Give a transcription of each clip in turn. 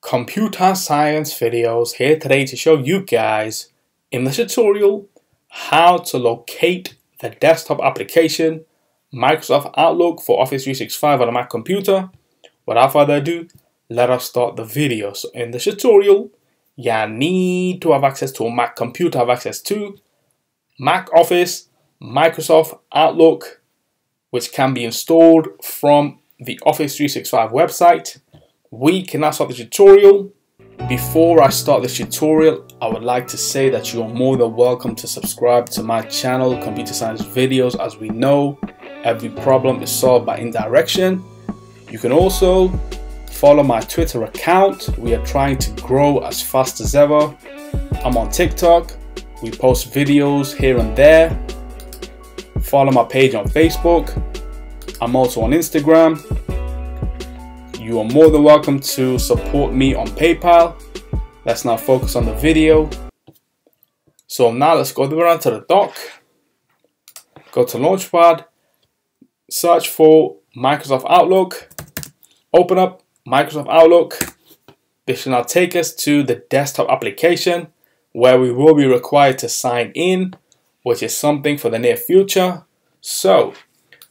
Computer science videos here today to show you guys in the tutorial how to locate the desktop application Microsoft Outlook for Office 365 on a Mac computer. Without further ado, let us start the video. So in the tutorial, you need to have access to a Mac computer, have access to Mac Office, Microsoft Outlook, which can be installed from the Office 365 website. We can now start the tutorial. Before I start this tutorial, I would like to say that you are more than welcome to subscribe to my channel, Computer Science Videos. As we know, every problem is solved by indirection. You can also follow my Twitter account. We are trying to grow as fast as ever. I'm on TikTok. We post videos here and there. Follow my page on Facebook. I'm also on Instagram. You are more than welcome to support me on PayPal. Let's now focus on the video. So now let's go around to the dock. Go to Launchpad. Search for Microsoft Outlook. Open up Microsoft Outlook. This should now take us to the desktop application where we will be required to sign in, which is something for the near future. So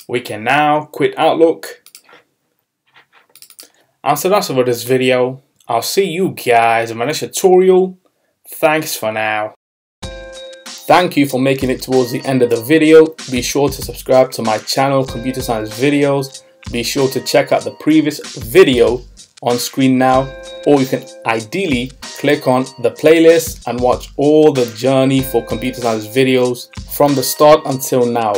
we can now quit Outlook. And so that's it for this video. I'll see you guys in my next tutorial. Thanks for now. Thank you for making it towards the end of the video. Be sure to subscribe to my channel, Computer Science Videos. Be sure to check out the previous video on screen now, or you can ideally click on the playlist and watch all the journey for Computer Science videos from the start until now.